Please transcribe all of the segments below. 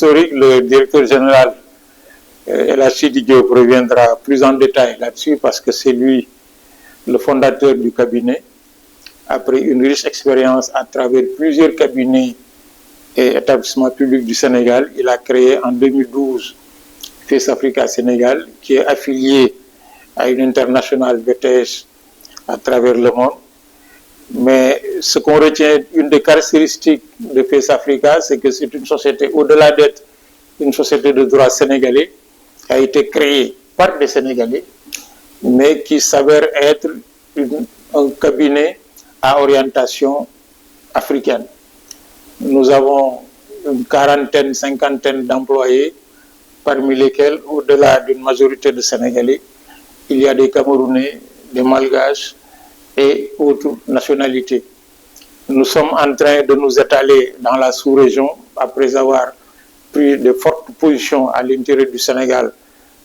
historique, le directeur général El Hadji Diop reviendra plus en détail là-dessus parce que c'est lui le fondateur du cabinet. Après une riche expérience à travers plusieurs cabinets et établissements publics du Sénégal, il a créé en 2012 Face Africa Sénégal, qui est affilié à une internationale BTS à travers le monde. Mais ce qu'on retient, une des caractéristiques de Face Africa, c'est que c'est une société, au-delà d'être une société de droit sénégalais, qui a été créée par des Sénégalais, mais qui s'avère être un cabinet à orientation africaine. Nous avons une quarantaine, cinquantaine d'employés, parmi lesquels, au-delà d'une majorité de Sénégalais, il y a des Camerounais, des Malgaches et autres nationalités. Nous sommes en train de nous étaler dans la sous-région après avoir pris de fortes positions à l'intérieur du Sénégal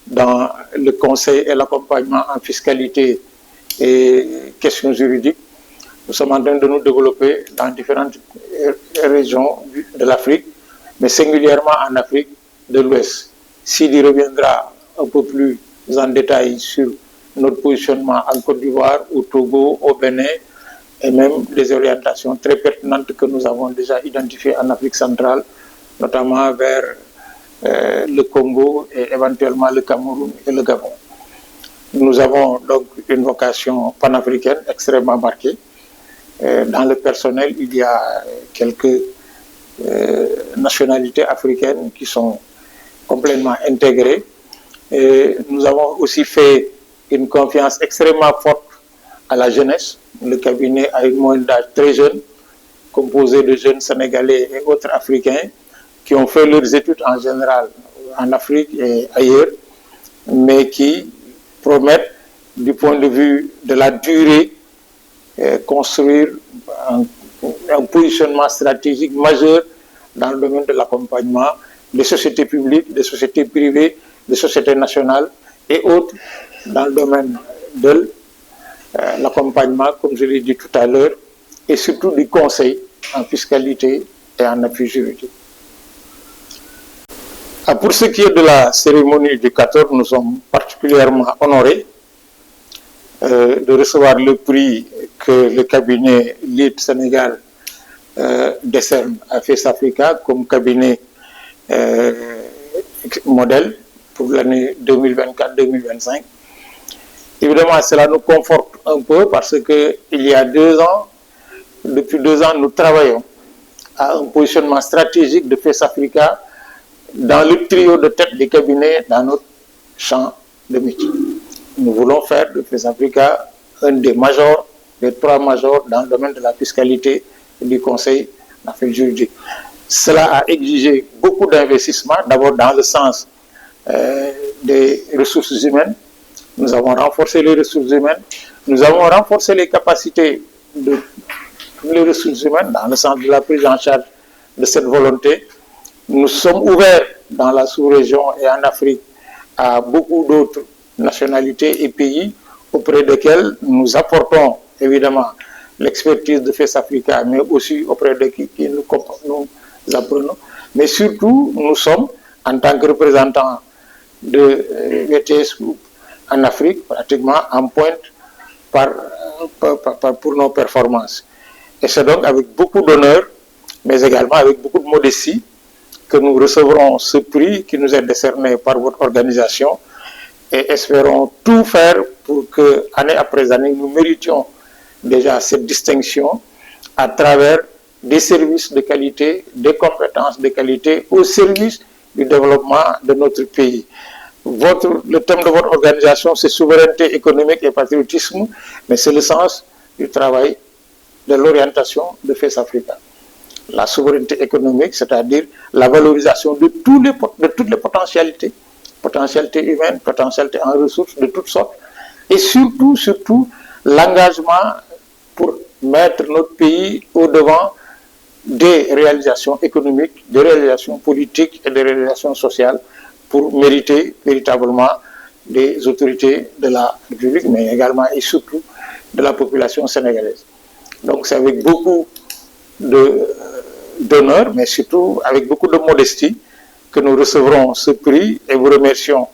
dans le conseil et l'accompagnement en fiscalité et questions juridiques. Nous sommes en train de nous développer dans différentes régions de l'Afrique, mais singulièrement en Afrique de l'Ouest. Sidi reviendra un peu plus en détail sur notre positionnement en Côte d'Ivoire, au Togo, au Bénin, et même les orientations très pertinentes que nous avons déjà identifiées en Afrique centrale, notamment vers le Congo et éventuellement le Cameroun et le Gabon. Nous avons donc une vocation panafricaine extrêmement marquée. Dans le personnel, il y a quelques nationalités africaines qui sont complètement intégrées. Et nous avons aussi fait une confiance extrêmement forte à la jeunesse. Le cabinet a une moyenne d'âge très jeune, composé de jeunes Sénégalais et autres Africains qui ont fait leurs études en général en Afrique et ailleurs, mais qui promettent, du point de vue de la durée, construire un positionnement stratégique majeur dans le domaine de l'accompagnement des sociétés publiques, des sociétés privées, des sociétés nationales et autres dans le domaine de l'accompagnement, comme je l'ai dit tout à l'heure, et surtout du conseil en fiscalité et en appui juridique. Pour ce qui est de la cérémonie du 14, nous sommes particulièrement honorés de recevoir le prix que le cabinet LEAD Sénégal décerne à Face Africa comme cabinet modèle pour l'année 2024-2025. Évidemment, cela nous conforte un peu parce qu'il y a 2 ans, depuis 2 ans, nous travaillons à un positionnement stratégique de Face Africa dans le trio de tête des cabinets dans notre champ de métier. Nous voulons faire de Face Africa un des majors, des 3 majors dans le domaine de la fiscalité et du conseil d'affaires juridiques. Cela a exigé beaucoup d'investissements, d'abord dans le sens des ressources humaines. Nous avons renforcé les ressources humaines, nous avons renforcé les capacités de toutes les ressources humaines dans le sens de la prise en charge de cette volonté. Nous sommes ouverts dans la sous-région et en Afrique à beaucoup d'autres nationalités et pays auprès desquels nous apportons évidemment l'expertise de Face Africa, mais aussi auprès de qui nous apprenons. Mais surtout, nous sommes, en tant que représentants de VTS Group en Afrique, pratiquement en pointe pour nos performances. Et c'est donc avec beaucoup d'honneur, mais également avec beaucoup de modestie, que nous recevrons ce prix qui nous est décerné par votre organisation et espérons tout faire pour que, année après année, nous méritions déjà cette distinction à travers des services de qualité, des compétences de qualité au service du développement de notre pays. Le thème de votre organisation, c'est souveraineté économique et patriotisme, mais c'est le sens du travail, de l'orientation de Face Africa. La souveraineté économique, c'est-à-dire la valorisation de toutes les potentialités humaines, potentialités en ressources de toutes sortes, et surtout l'engagement pour mettre notre pays au-devant des réalisations économiques, des réalisations politiques et des réalisations sociales pour mériter véritablement des autorités de la République, mais également et surtout de la population sénégalaise. Donc c'est avec beaucoup d'honneur, mais surtout avec beaucoup de modestie, que nous recevrons ce prix et vous remercions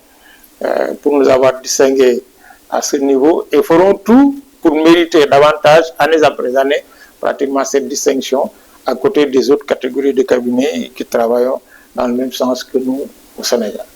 pour nous avoir distingués à ce niveau et ferons tout pour mériter davantage, année après année, pratiquement cette distinction à côté des autres catégories de cabinets qui travaillent dans le même sens que nous au Sénégal.